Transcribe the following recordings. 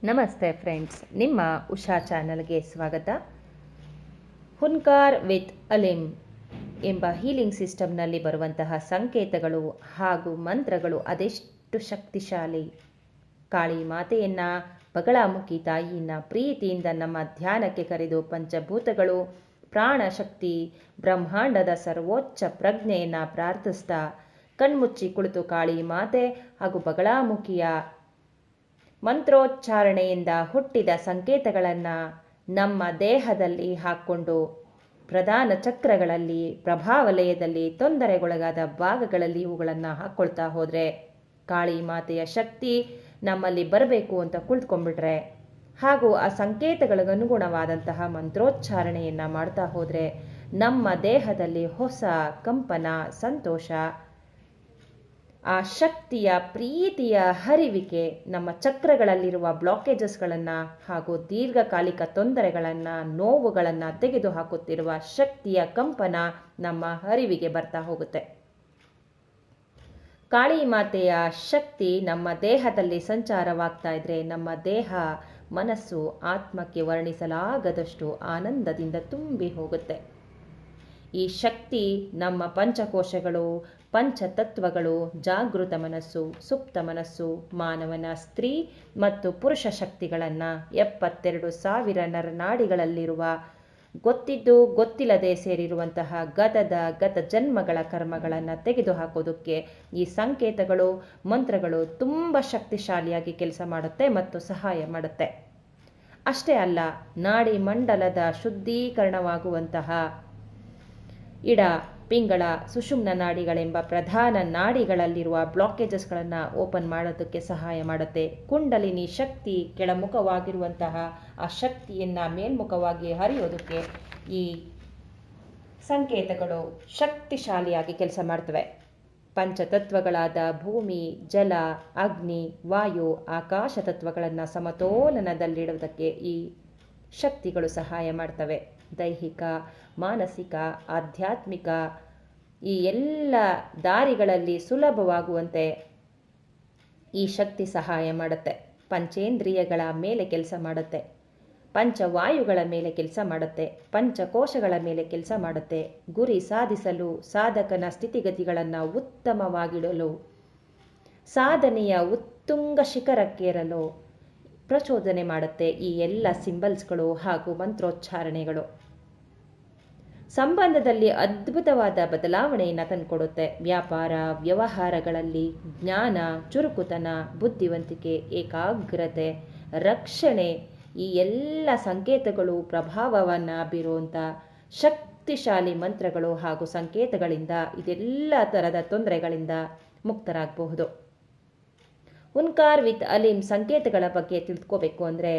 ನಮಸ್ತೆ ಫ್ರೆಂಡ್ಸ್, ನಿಮ್ಮ ಉಷಾ ಚಾನಲ್ಗೆ ಸ್ವಾಗತ. ಹುನ್ಕಾರ್ ವಿತ್ ಅಲಿಮ್ ಎಂಬ ಹೀಲಿಂಗ್ ಸಿಸ್ಟಮ್ನಲ್ಲಿ ಬರುವಂತಹ ಸಂಕೇತಗಳು ಹಾಗೂ ಮಂತ್ರಗಳು ಅದೆಷ್ಟು ಶಕ್ತಿಶಾಲಿ. ಕಾಳಿ ಮಾತೆಯನ್ನು, ಬಗಳಾಮುಖಿ ತಾಯಿಯನ್ನು ಪ್ರೀತಿಯಿಂದ ನಮ್ಮ ಧ್ಯಾನಕ್ಕೆ ಕರೆದು ಪಂಚಭೂತಗಳು, ಪ್ರಾಣಶಕ್ತಿ, ಬ್ರಹ್ಮಾಂಡದ ಸರ್ವೋಚ್ಚ ಪ್ರಜ್ಞೆಯನ್ನು ಪ್ರಾರ್ಥಿಸ್ತಾ ಕಣ್ಮುಚ್ಚಿ ಕುಳಿತು ಕಾಳಿ ಮಾತೆ ಹಾಗೂ ಬಗಳಾಮುಖಿಯ ಮಂತ್ರೋಚ್ಚಾರಣೆಯಿಂದ ಹುಟ್ಟಿದ ಸಂಕೇತಗಳನ್ನು ನಮ್ಮ ದೇಹದಲ್ಲಿ ಹಾಕ್ಕೊಂಡು ಪ್ರಧಾನ ಚಕ್ರಗಳಲ್ಲಿ, ಪ್ರಭಾವಲಯದಲ್ಲಿ, ತೊಂದರೆಗೊಳಗಾದ ಭಾಗಗಳಲ್ಲಿ ಇವುಗಳನ್ನು ಹಾಕ್ಕೊಳ್ತಾ ಹೋದರೆ ಕಾಳಿ ಮಾತೆಯ ಶಕ್ತಿ ನಮ್ಮಲ್ಲಿ ಬರಬೇಕು ಅಂತ ಕುಳಿತುಕೊಂಡ್ಬಿಟ್ರೆ ಹಾಗೂ ಆ ಸಂಕೇತಗಳಿಗೆ ಅನುಗುಣವಾದಂತಹ ಮಂತ್ರೋಚ್ಚಾರಣೆಯನ್ನು ಮಾಡ್ತಾ ಹೋದರೆ ನಮ್ಮ ದೇಹದಲ್ಲಿ ಹೊಸ ಕಂಪನ, ಸಂತೋಷ, ಆ ಶಕ್ತಿಯ ಪ್ರೀತಿಯ ಹರಿವಿಕೆ ನಮ್ಮ ಚಕ್ರಗಳಲ್ಲಿರುವ ಬ್ಲಾಕೇಜಸ್ಗಳನ್ನು ಹಾಗೂ ದೀರ್ಘಕಾಲಿಕ ತೊಂದರೆಗಳನ್ನು, ನೋವುಗಳನ್ನು ತೆಗೆದುಹಾಕುತ್ತಿರುವ ಶಕ್ತಿಯ ಕಂಪನ ನಮ್ಮ ಹರಿವಿಗೆ ಬರ್ತಾ ಹೋಗುತ್ತೆ. ಕಾಳಿ ಮಾತೆಯ ಶಕ್ತಿ ನಮ್ಮ ದೇಹದಲ್ಲಿ ಸಂಚಾರವಾಗ್ತಾ ಇದ್ರೆ ನಮ್ಮ ದೇಹ, ಮನಸ್ಸು, ಆತ್ಮಕ್ಕೆ ವರ್ಣಿಸಲಾಗದಷ್ಟು ಆನಂದದಿಂದ ತುಂಬಿ ಹೋಗುತ್ತೆ. ಈ ಶಕ್ತಿ ನಮ್ಮ ಪಂಚಕೋಶಗಳು, ಪಂಚತತ್ವಗಳು, ಜಾಗೃತ ಮನಸ್ಸು, ಸುಪ್ತ ಮನಸ್ಸು, ಮಾನವನ ಸ್ತ್ರೀ ಮತ್ತು ಪುರುಷ ಶಕ್ತಿಗಳನ್ನು 72,000 ನರನಾಡಿಗಳಲ್ಲಿರುವ ಗೊತ್ತಿದ್ದು ಗೊತ್ತಿಲ್ಲದೆ ಸೇರಿರುವಂತಹ ಗತ ಜನ್ಮಗಳ ಕರ್ಮಗಳನ್ನು ತೆಗೆದುಹಾಕೋದಕ್ಕೆ ಈ ಸಂಕೇತಗಳು, ಮಂತ್ರಗಳು ತುಂಬ ಶಕ್ತಿಶಾಲಿಯಾಗಿ ಕೆಲಸ ಮಾಡುತ್ತೆ ಮತ್ತು ಸಹಾಯ ಮಾಡುತ್ತೆ. ಅಷ್ಟೇ ಅಲ್ಲ, ನಾಡಿ ಮಂಡಲದ ಶುದ್ಧೀಕರಣವಾಗುವಂತಹ ಇಡ, ಪಿಂಗಳ, ಸುಷುಮ್ನ ನಾಡಿಗಳೆಂಬ ಪ್ರಧಾನ ನಾಡಿಗಳಲ್ಲಿರುವ ಬ್ಲಾಕೇಜಸ್ಗಳನ್ನು ಓಪನ್ ಮಾಡೋದಕ್ಕೆ ಸಹಾಯ ಮಾಡುತ್ತೆ. ಕುಂಡಲಿನಿ ಶಕ್ತಿ ಕೆಳಮುಖವಾಗಿರುವಂತಹ ಆ ಶಕ್ತಿಯನ್ನು ಮೇಲ್ಮುಖವಾಗಿ ಹರಿಯೋದಕ್ಕೆ ಈ ಸಂಕೇತಗಳು ಶಕ್ತಿಶಾಲಿಯಾಗಿ ಕೆಲಸ ಮಾಡ್ತವೆ. ಪಂಚತತ್ವಗಳಾದ ಭೂಮಿ, ಜಲ, ಅಗ್ನಿ, ವಾಯು, ಆಕಾಶ ತತ್ವಗಳನ್ನು ಸಮತೋಲನದಲ್ಲಿಡುವುದಕ್ಕೆ ಈ ಶಕ್ತಿಗಳು ಸಹಾಯ ಮಾಡ್ತವೆ. ದೈಹಿಕ, ಮಾನಸಿಕ, ಆಧ್ಯಾತ್ಮಿಕ ಈ ಎಲ್ಲ ದಾರಿಗಳಲ್ಲಿ ಸುಲಭವಾಗುವಂತೆ ಈ ಶಕ್ತಿ ಸಹಾಯ ಮಾಡುತ್ತೆ. ಪಂಚೇಂದ್ರಿಯಗಳ ಮೇಲೆ ಕೆಲಸ ಮಾಡುತ್ತೆ, ಪಂಚವಾಯುಗಳ ಮೇಲೆ ಕೆಲಸ ಮಾಡುತ್ತೆ, ಪಂಚಕೋಶಗಳ ಮೇಲೆ ಕೆಲಸ ಮಾಡುತ್ತೆ. ಗುರಿ ಸಾಧಿಸಲು, ಸಾಧಕನ ಸ್ಥಿತಿಗತಿಗಳನ್ನು ಉತ್ತಮವಾಗಿಡಲು, ಸಾಧನೆಯ ಉತ್ತುಂಗ ಶಿಖರಕ್ಕೇರಲು ಪ್ರಚೋದನೆ ಮಾಡುತ್ತೆ ಈ ಎಲ್ಲ ಸಿಂಬಲ್ಸ್ಗಳು ಹಾಗೂ ಮಂತ್ರೋಚ್ಚಾರಣೆಗಳು. ಸಂಬಂಧದಲ್ಲಿ ಅದ್ಭುತವಾದ ಬದಲಾವಣೆಯನ್ನು ತಂದುಕೊಡುತ್ತೆ. ವ್ಯಾಪಾರ, ವ್ಯವಹಾರಗಳಲ್ಲಿ ಜ್ಞಾನ, ಚುರುಕುತನ, ಬುದ್ಧಿವಂತಿಕೆ, ಏಕಾಗ್ರತೆ, ರಕ್ಷಣೆ ಈ ಎಲ್ಲ ಸಂಕೇತಗಳು ಪ್ರಭಾವವನ್ನು ಬೀರುವಂಥ ಶಕ್ತಿಶಾಲಿ ಮಂತ್ರಗಳು ಹಾಗೂ ಸಂಕೇತಗಳಿಂದ ಇದೆಲ್ಲ ಥರದ ತೊಂದರೆಗಳಿಂದ ಮುಕ್ತರಾಗಬಹುದು. ಹುನ್ಕಾರ್ ವಿತ್ ಅಲಿಮ್ ಸಂಕೇತಗಳ ಬಗ್ಗೆ ತಿಳ್ಕೋಬೇಕು ಅಂದರೆ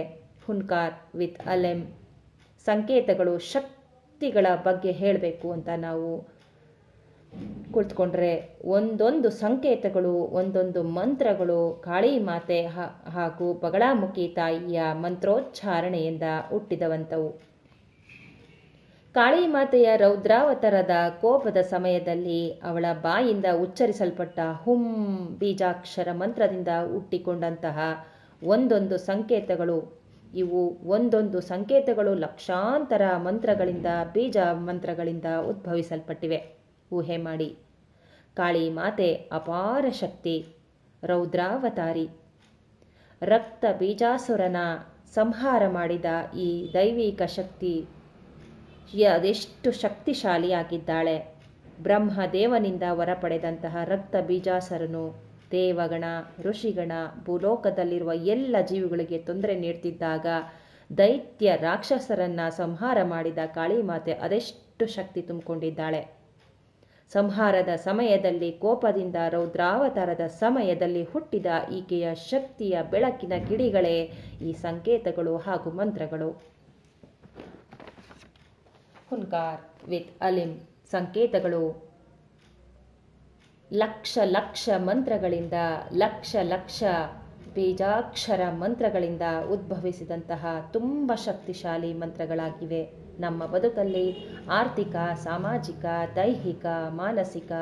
ಹುನ್ಕಾರ್ ವಿತ್ ಅಲಿಮ್ ಸಂಕೇತಗಳು, ಶಕ್ತಿಗಳ ಬಗ್ಗೆ ಹೇಳಬೇಕು ಅಂತ ನಾವು ಕುಳಿತುಕೊಂಡ್ರೆ ಒಂದೊಂದು ಸಂಕೇತಗಳು, ಒಂದೊಂದು ಮಂತ್ರಗಳು ಕಾಳಿ ಮಾತೆ ಹಾಗೂ ಬಗಳಾಮುಖಿ ತಾಯಿಯ ಮಂತ್ರೋಚ್ಚಾರಣೆಯಿಂದ ಹುಟ್ಟಿದವಂಥವು. ಕಾಳಿ ಮಾತೆಯ ರೌದ್ರಾವತಾರದ ಕೋಪದ ಸಮಯದಲ್ಲಿ ಅವಳ ಬಾಯಿಂದ ಉಚ್ಚರಿಸಲ್ಪಟ್ಟ ಹುಂ ಬೀಜಾಕ್ಷರ ಮಂತ್ರದಿಂದ ಹುಟ್ಟಿಕೊಂಡಂತಹ ಒಂದೊಂದು ಸಂಕೇತಗಳು, ಇವು ಒಂದೊಂದು ಸಂಕೇತಗಳು ಲಕ್ಷಾಂತರ ಮಂತ್ರಗಳಿಂದ, ಬೀಜ ಮಂತ್ರಗಳಿಂದ ಉದ್ಭವಿಸಲ್ಪಟ್ಟಿವೆ. ಊಹೆ ಮಾಡಿ, ಕಾಳಿ ಮಾತೆ ಅಪಾರ ಶಕ್ತಿ, ರೌದ್ರಾವತಾರಿ, ರಕ್ತ ಬೀಜಾಸುರನ ಸಂಹಾರ ಮಾಡಿದ ಈ ದೈವಿಕ ಶಕ್ತಿ ಅದೆಷ್ಟು ಶಕ್ತಿಶಾಲಿಯಾಗಿದ್ದಾಳೆ. ಬ್ರಹ್ಮದೇವನಿಂದ ವರ ಪಡೆದಂತಹ ರಕ್ತ ಬೀಜಾಸುರನು ದೇವಗಣ, ಋಷಿಗಣ, ಭೂಲೋಕದಲ್ಲಿರುವ ಎಲ್ಲ ಜೀವಿಗಳಿಗೆ ತೊಂದರೆ ನೀಡ್ತಿದ್ದಾಗ ದೈತ್ಯ ರಾಕ್ಷಸರನ್ನು ಸಂಹಾರ ಮಾಡಿದ ಕಾಳಿ ಮಾತೆ ಅದೆಷ್ಟು ಶಕ್ತಿ ತುಂಬಿಕೊಂಡಿದ್ದಾಳೆ. ಸಂಹಾರದ ಸಮಯದಲ್ಲಿ, ಕೋಪದಿಂದ, ರೌದ್ರಾವತಾರದ ಸಮಯದಲ್ಲಿ ಹುಟ್ಟಿದ ಈಕೆಯ ಶಕ್ತಿಯ ಬೆಳಕಿನ ಕಿಡಿಗಳೇ ಈ ಸಂಕೇತಗಳು ಹಾಗೂ ಮಂತ್ರಗಳು. ಹುನ್ಕಾರ್ ವಿತ್ ಅಲಿಮ್ ಸಂಕೇತಗಳು ಲಕ್ಷ ಲಕ್ಷ ಮಂತ್ರಗಳಿಂದ, ಲಕ್ಷ ಲಕ್ಷ ಬೀಜಾಕ್ಷರ ಮಂತ್ರಗಳಿಂದ ಉದ್ಭವಿಸಿದಂತಹ ತುಂಬ ಶಕ್ತಿಶಾಲಿ ಮಂತ್ರಗಳಾಗಿವೆ. ನಮ್ಮ ಬದುಕಲ್ಲಿ ಆರ್ಥಿಕ, ಸಾಮಾಜಿಕ, ದೈಹಿಕ, ಮಾನಸಿಕ,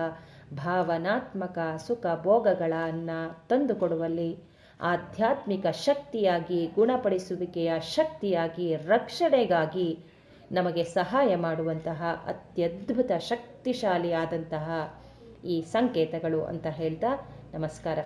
ಭಾವನಾತ್ಮಕ ಸುಖ ಭೋಗಗಳನ್ನು ತಂದುಕೊಡುವಲ್ಲಿ ಆಧ್ಯಾತ್ಮಿಕ ಶಕ್ತಿಯಾಗಿ, ಗುಣಪಡಿಸುವಿಕೆಯ ಶಕ್ತಿಯಾಗಿ, ರಕ್ಷಣೆಗಾಗಿ ನಮಗೆ ಸಹಾಯ ಮಾಡುವಂತಹ ಅತ್ಯದ್ಭುತ ಶಕ್ತಿಶಾಲಿಯಾದಂತಹ ಈ ಸಂಕೇತಗಳು ಅಂತ ಹೇಳ್ತಾ ನಮಸ್ಕಾರ.